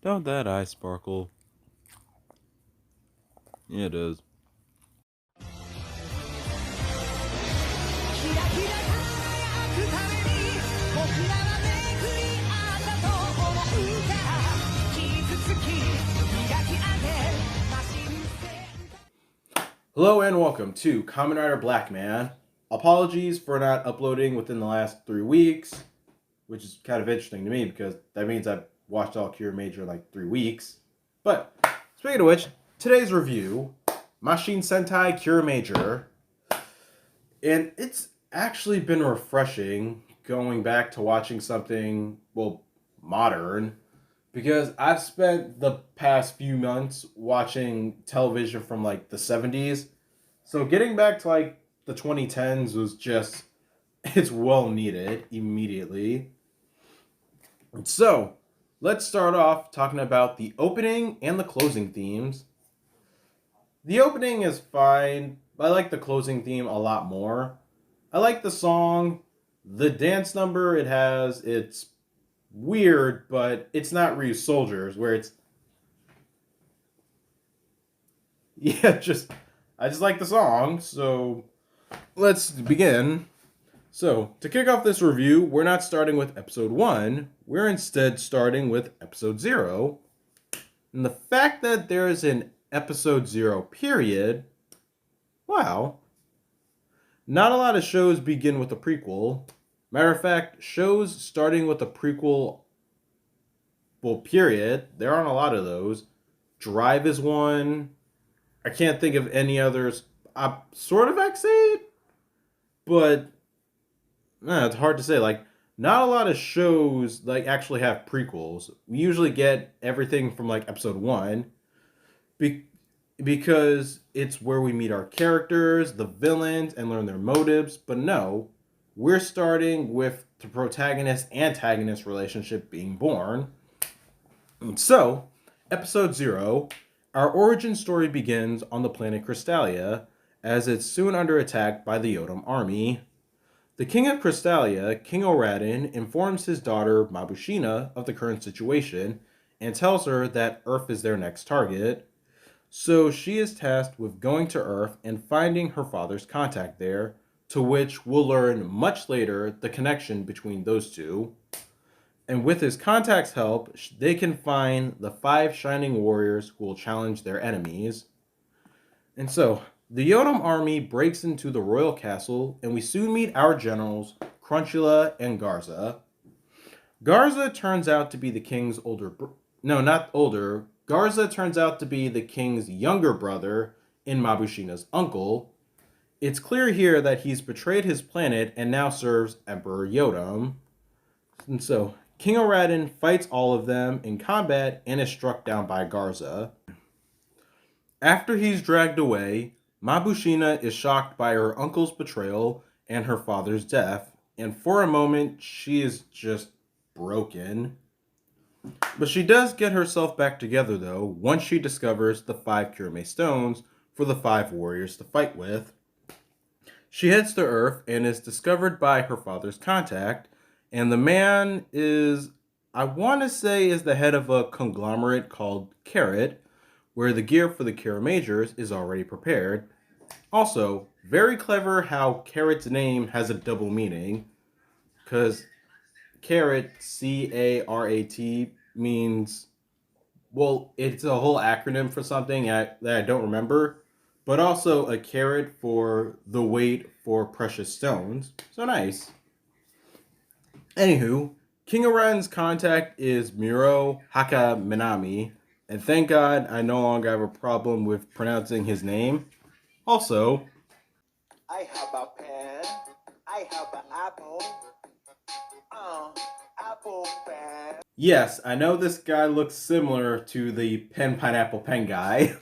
Don't that eye sparkle? Yeah, it does. Hello and welcome to KamenRider Blackman. Apologies for not uploading within the last 3 weeks, which is kind of interesting to me because that means I've watched all Kirameiger in like 3 weeks. But speaking of which, today's review, Mashin Sentai Kirameiger, and it's actually been refreshing going back to watching something, well, modern, because I've spent the past few months watching television from like the 70s. So getting back to like the 2010s was just, it's well needed immediately. So let's start off talking about the opening and the closing themes. The opening is fine. I like the closing theme a lot more. I like the song. The dance number it has, it's weird, but it's not Ryu Soldiers, where it's... Yeah, I just like the song, so let's begin. So, to kick off this review, we're not starting with episode 1, we're instead starting with episode 0. And the fact that there is an episode 0 period, wow. Not a lot of shows begin with a prequel. Matter of fact, shows starting with a prequel, well, period, there aren't a lot of those. Drive is one. I can't think of any others. I'm sort of excited, but it's hard to say. Like, not a lot of shows like actually have prequels. We usually get everything from like episode 1, because it's where we meet our characters, the villains, and learn their motives. But no, we're starting with the protagonist-antagonist relationship being born. And so, episode 0, our origin story begins on the planet Crystalia, as it's soon under attack by the Yodam army. The king of Crystalia, King O'Radin, informs his daughter Mabushina of the current situation and tells her that Earth is their next target. So she is tasked with going to Earth and finding her father's contact there, to which we'll learn much later the connection between those two. And with his contact's help, they can find the 5 shining warriors who will challenge their enemies. And so, the Yodam army breaks into the royal castle, and we soon meet our generals, Crunchula and Garza. Garza turns out to be the king's Garza turns out to be the king's younger brother and Mabushina's uncle. It's clear here that he's betrayed his planet and now serves Emperor Yodam. And so, King O'Radin fights all of them in combat and is struck down by Garza. After he's dragged away, Mabushina is shocked by her uncle's betrayal and her father's death, and for a moment, she is just broken. But she does get herself back together, though, once she discovers the 5 Kirame Stones for the 5 warriors to fight with. She heads to Earth and is discovered by her father's contact, and the man is, I want to say, is the head of a conglomerate called Carrot, where the gear for the Kirameigers is already prepared. Also, very clever how Carrot's name has a double meaning, because Carrot, C-A-R-A-T, means, well, it's a whole acronym for something that I don't remember, but also a carat for the weight for precious stones. So nice. Anywho, King Oren's contact is Miro Haka Minami, and thank God I no longer have a problem with pronouncing his name. Also, I have a pen, I have an apple, apple pen. Yes, I know this guy looks similar to the Pineapple Pen guy.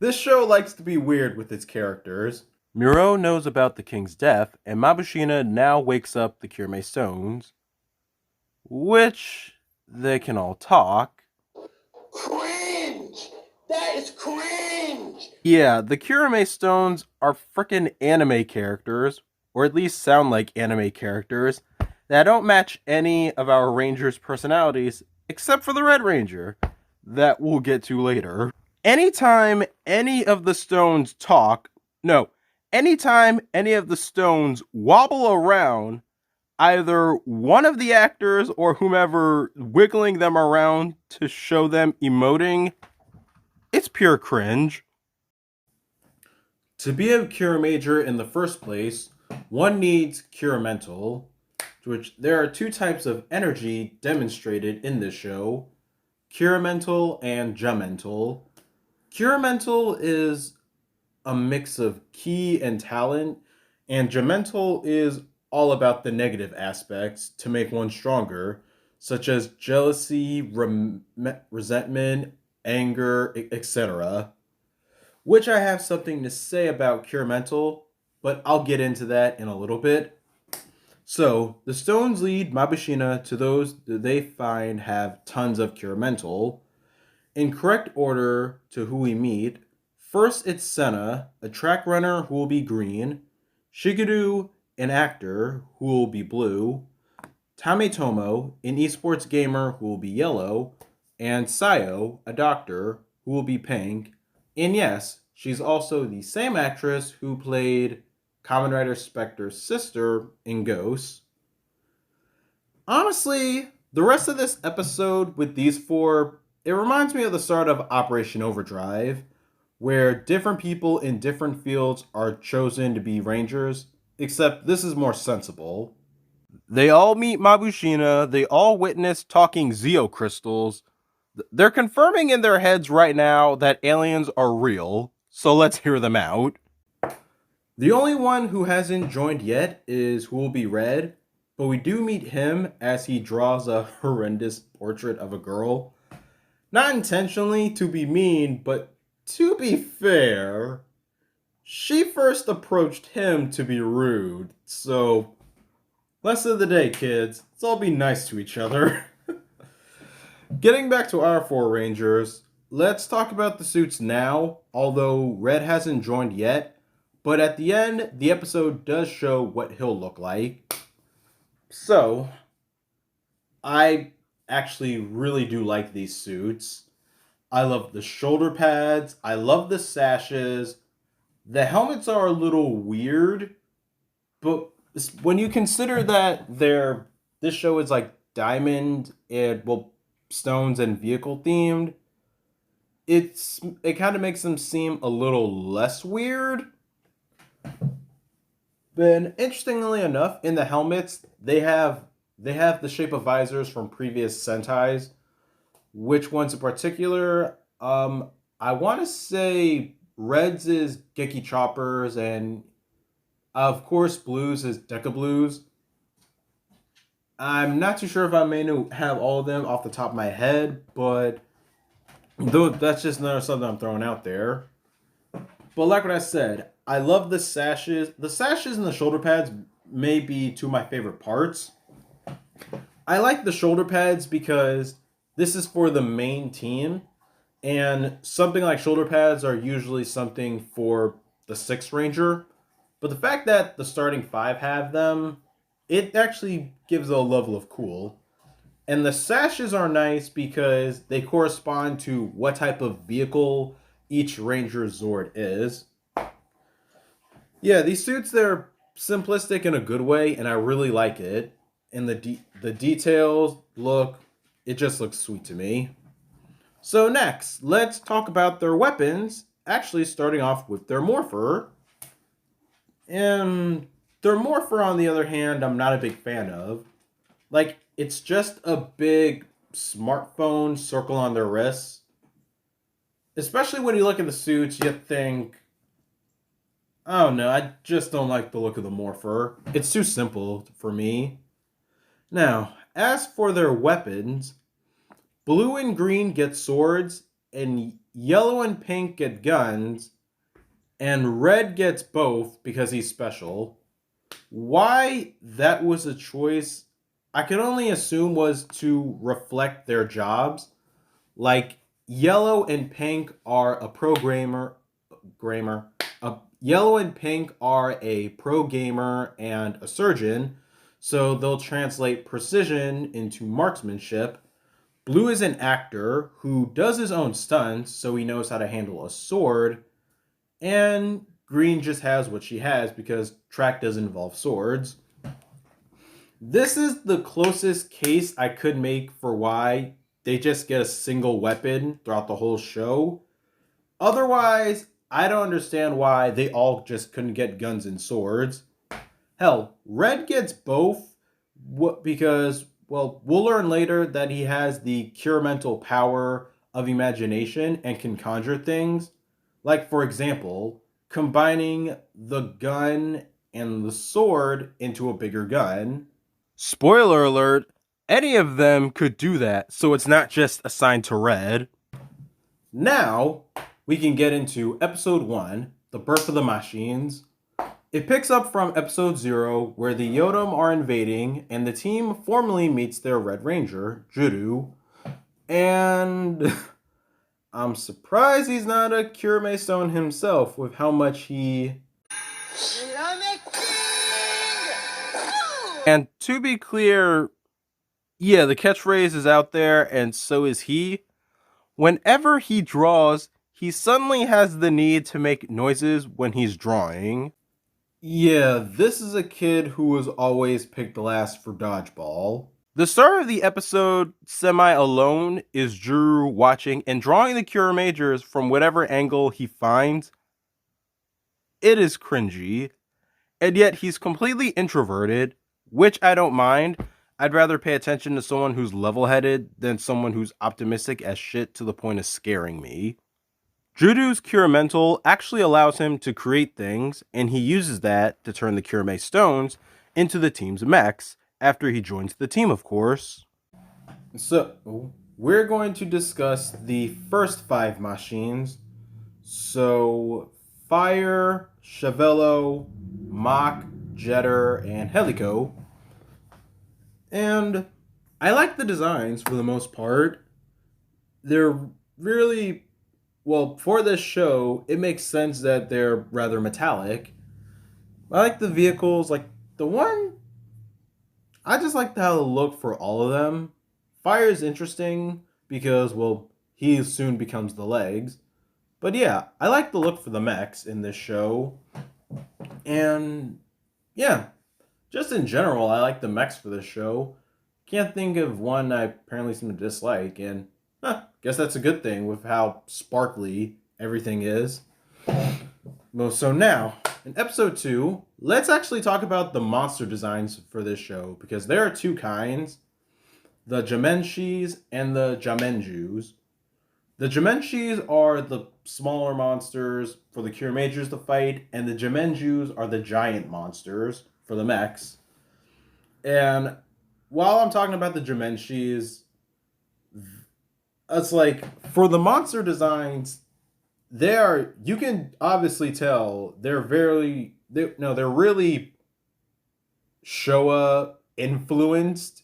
This show likes to be weird with its characters. Miro knows about the king's death, and Mabushina now wakes up the Kirame Stones, which they can all talk. Cringe! That is cringe! Yeah, the Kirame Stones are frickin' anime characters, or at least sound like anime characters, that don't match any of our Rangers' personalities except for the Red Ranger, that we'll get to later. Anytime any of the stones anytime any of the stones wobble around, either one of the actors or whomever wiggling them around to show them emoting, it's pure cringe. To be a Kirameiger in the first place, one needs Kiramental, which there are two types of energy demonstrated in this show, Kiramental and Jamental. Kiramental is a mix of ki and talent, and Jamental is all about the negative aspects to make one stronger, such as jealousy, resentment, anger, etc. Which I have something to say about Kiramental, but I'll get into that in a little bit. So, the stones lead Mabushina to those that they find have tons of Kiramental. In correct order to who we meet, first it's Senna, a track runner who will be green, Shigeru, an actor who will be blue, Tametomo, an esports gamer who will be yellow, and Sayo, a doctor who will be pink. And yes, she's also the same actress who played KamenRider Spectre's sister in Ghosts. Honestly, the rest of this episode with these four, it reminds me of the start of Operation Overdrive, where different people in different fields are chosen to be rangers, except this is more sensible. They all meet Mabushina, they all witness talking Zeo crystals. They're confirming in their heads right now that aliens are real, so let's hear them out. The only one who hasn't joined yet is who will be Red, but we do meet him as he draws a horrendous portrait of a girl. Not intentionally to be mean, but to be fair, she first approached him to be rude, so lesson of the day, kids. Let's all be nice to each other. Getting back to our four Rangers, let's talk about the suits now, although Red hasn't joined yet, but at the end, the episode does show what he'll look like. So, I actually really do like these suits. I love the shoulder pads, I love the sashes. The helmets are a little weird, but when you consider that this show is like diamond and stones and vehicle themed, it kind of makes them seem a little less weird. Then interestingly enough, in the helmets, they have the shape of visors from previous Sentais. Which ones in particular? I want to say Red's is Geki Choppers, and of course Blues is Deca Blues. I'm not too sure if I may have all of them off the top of my head, but though that's just another something I'm throwing out there. But like what I said, I love the sashes. The sashes and the shoulder pads may be two of my favorite parts. I like the shoulder pads because this is for the main team, and something like shoulder pads are usually something for the 6th Ranger. But the fact that the starting 5 have them, it actually gives a level of cool. And the sashes are nice because they correspond to what type of vehicle each Ranger Zord is. Yeah, these suits, they're simplistic in a good way, and I really like it. And the details look, it just looks sweet to me. So next, let's talk about their weapons, actually starting off with their Morpher. And their Morpher, on the other hand, I'm not a big fan of. Like, it's just a big smartphone circle on their wrists. Especially when you look at the suits, you think, I don't know, I just don't like the look of the Morpher. It's too simple for me. Now, as for their weapons, blue and green get swords, and yellow and pink get guns, and red gets both because he's special. Why that was a choice, I can only assume was to reflect their jobs. Like, yellow and pink are a yellow and pink are a pro gamer and a surgeon, so they'll translate precision into marksmanship. Blue is an actor who does his own stunts, so he knows how to handle a sword. And Green just has what she has because track does involve swords. This is the closest case I could make for why they just get a single weapon throughout the whole show. Otherwise, I don't understand why they all just couldn't get guns and swords. Hell, Red gets both because, well, we'll learn later that he has the cure power of imagination and can conjure things. Like, for example, combining the gun and the sword into a bigger gun. Spoiler alert, any of them could do that, so it's not just assigned to Red. Now, we can get into episode 1, The Birth of the Machines. It picks up from episode 0, where the Yodam are invading, and the team formally meets their Red Ranger, Juru. And I'm surprised he's not a Kirame Stone himself, with how much he... And to be clear, yeah, the catchphrase is out there, and so is he. Whenever he draws, he suddenly has the need to make noises when he's drawing. Yeah, this is a kid who was always picked last for dodgeball. The start of the episode, semi-alone, is Juru watching and drawing the Kirameigers from whatever angle he finds. It is cringy, and yet he's completely introverted, which I don't mind. I'd rather pay attention to someone who's level-headed than someone who's optimistic as shit to the point of scaring me. Juru's Cure Mental actually allows him to create things, and he uses that to turn the Kirame Stones into the team's mechs, after he joins the team, of course. So, we're going to discuss the first 5 machines. So, Fire, Chevello, Mach, Jetter, and Helico. And I like the designs for the most part. They're really, well, for this show, it makes sense that they're rather metallic. I like the vehicles, like the one, I just like how they look for all of them. Fire is interesting because, well, he soon becomes the legs. But yeah, I like the look for the mechs in this show. And yeah, just in general, I like the mechs for this show. Can't think of one I apparently seem to dislike, and guess that's a good thing with how sparkly everything is. Well, so now, in episode 2, let's actually talk about the monster designs for this show, because there are 2 kinds, the Jamenshis and the Jamenjus. The Jamenshis are the smaller monsters for the Kirameigers to fight, and the Jamenjus are the giant monsters for the mechs. And while I'm talking about the Jamenshis, it's like, for the monster designs, you can obviously tell they're really Showa influenced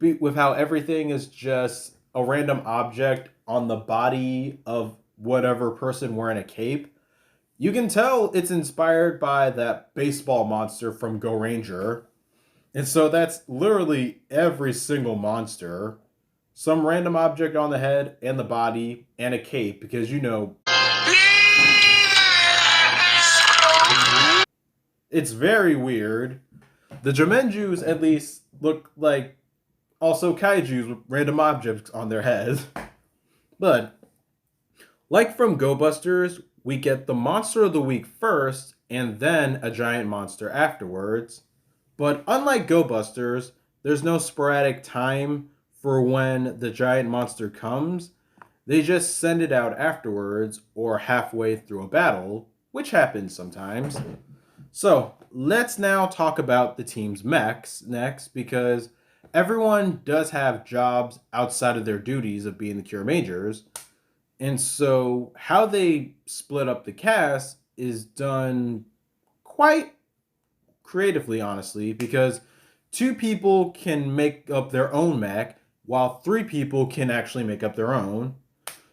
with how everything is just a random object on the body of whatever person wearing a cape. You can tell it's inspired by that baseball monster from Go Ranger. And so that's literally every single monster. Some random object on the head and the body and a cape, because it's very weird. The Jamenjus at least look like also kaijus with random objects on their heads. But, like from Go Busters, we get the monster of the week first, and then a giant monster afterwards. But unlike Go Busters, there's no sporadic time for when the giant monster comes. They just send it out afterwards or halfway through a battle, which happens sometimes. So, let's now talk about the team's mechs next, because everyone does have jobs outside of their duties of being the Kirameigers. And so, how they split up the cast is done quite creatively, honestly, because 2 people can make up their own mech, while 3 people can actually make up their own.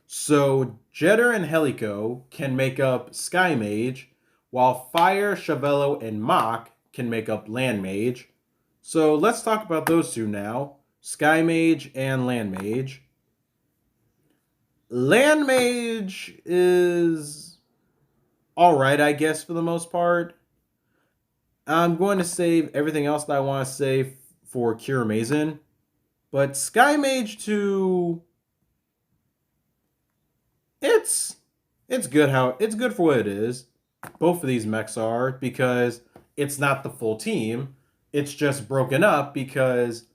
So Jetter and Helico can make up Sky Mage, while Fire, Chevello, and Mach can make up Land Mage. So let's talk about those 2 now. Sky Mage and Land Mage. Land Mage is alright, I guess, for the most part. I'm going to save everything else that I want to say for Kiramei. But Sky Mage 2, it's it's good for what it is. Both of these mechs are, because it's not the full team. It's just broken up, because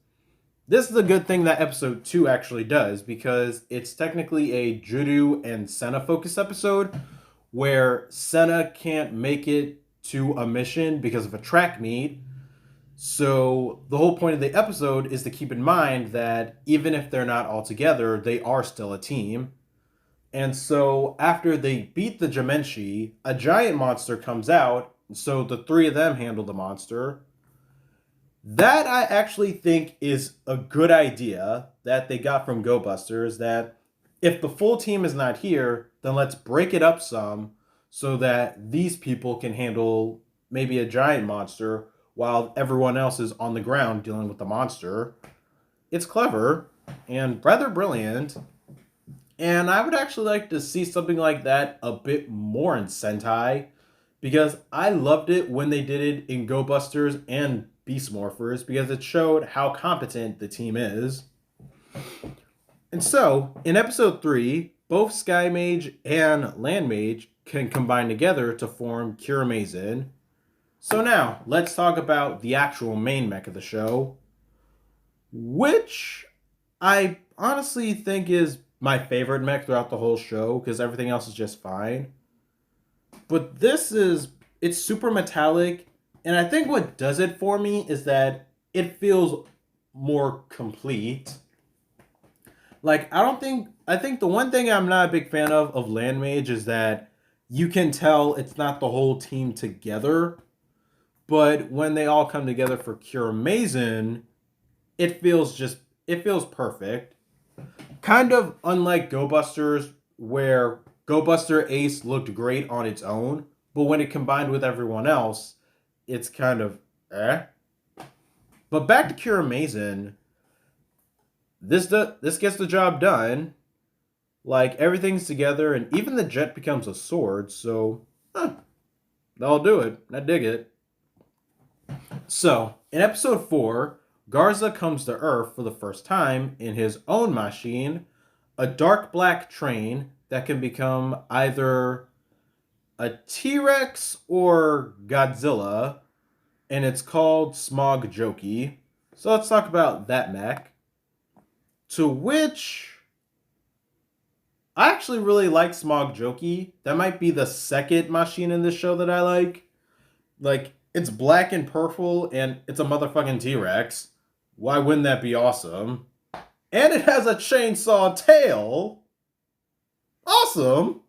this is a good thing that episode 2 actually does, because it's technically a Judo and Senna focus episode where Senna can't make it to a mission because of a track meet. So the whole point of the episode is to keep in mind that even if they're not all together, they are still a team. And so after they beat the Jimenshi, a giant monster comes out, so the three of them handle the monster. That I actually think is a good idea that they got from Go Busters, that if the full team is not here, then let's break it up some so that these people can handle maybe a giant monster while everyone else is on the ground dealing with the monster. It's clever and rather brilliant. And I would actually like to see something like that a bit more in Sentai, because I loved it when they did it in Go Busters and Beast Morphers, because it showed how competent the team is. And so, in episode 3, both Sky Mage and Land Mage can combine together to form Kiramei. So now, let's talk about the actual main mech of the show, which I honestly think is my favorite mech throughout the whole show, because everything else is just fine. But it's super metallic, and I think what does it for me is that it feels more complete. Like, I think the one thing I'm not a big fan of Land Mage is that you can tell it's not the whole team together. But when they all come together for Kiramei, it feels perfect. Kind of unlike Go Busters, where Go Buster Ace looked great on its own, but when it combined with everyone else, it's kind of eh. But back to Kiramei, this gets the job done. Like, everything's together, and even the jet becomes a sword, so that'll do it. I dig it. So, in episode 4, Garza comes to Earth for the first time in his own machine, a dark black train that can become either a T-Rex or Godzilla, and it's called Smog Joki. So let's talk about that mech. To which I actually really like Smog Joki. That might be the second machine in this show that I like. Like, it's black and purple, and it's a motherfucking T-Rex. Why wouldn't that be awesome? And it has a chainsaw tail. Awesome.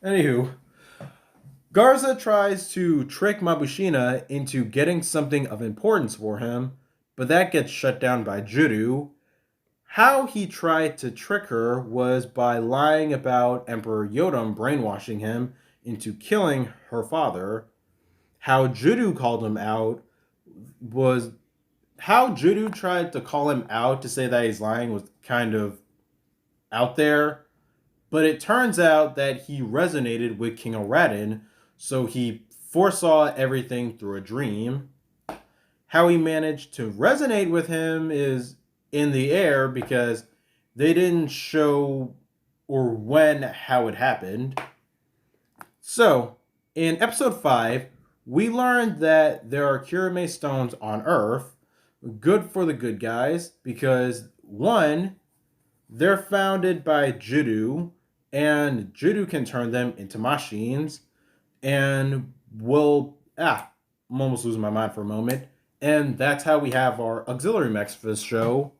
Anywho, Garza tries to trick Mabushina into getting something of importance for him, but that gets shut down by Juru. How he tried to trick her was by lying about Emperor Yodam brainwashing him into killing her father. How Juru called him out was how Juru tried to call him out to say that he's lying was kind of out there, but it turns out that he resonated with King Aladdin, so he foresaw everything through a dream. How he managed to resonate with him is in the air, because they didn't show or when how it happened. So, in episode 5, we learned that there are Kirame Stones on Earth, good for the good guys, because 1, they're founded by Juru, and Juru can turn them into machines, and I'm almost losing my mind for a moment, and that's how we have our auxiliary mechs for this show.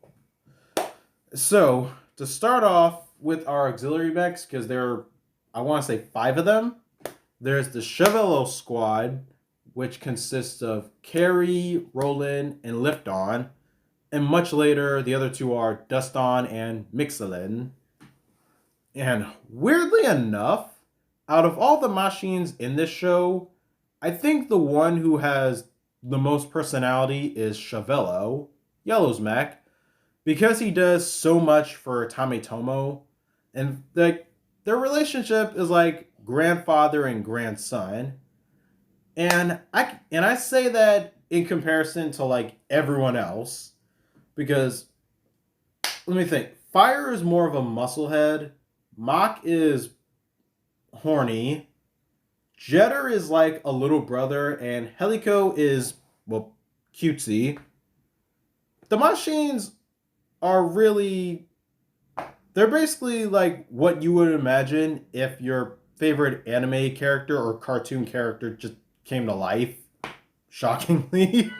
So, to start off with our auxiliary mechs, because I want to say 5 of them, there's the Chevelo Squad, which consists of Carry, Rollin, and Lifton. And much later, the other 2 are Duston and Mixelin. And weirdly enough, out of all the machines in this show, I think the one who has the most personality is Chevelo. Yellow's mech because he does so much for Tametomo, and like their relationship is like grandfather and grandson. And I say that in comparison to like everyone else because let me think. Fire is more of a musclehead. Mach is horny. Jetter is like a little brother, and Helico is well cutesy. The machines are really they're basically like what you would imagine if your favorite anime character or cartoon character just came to life. Shockingly.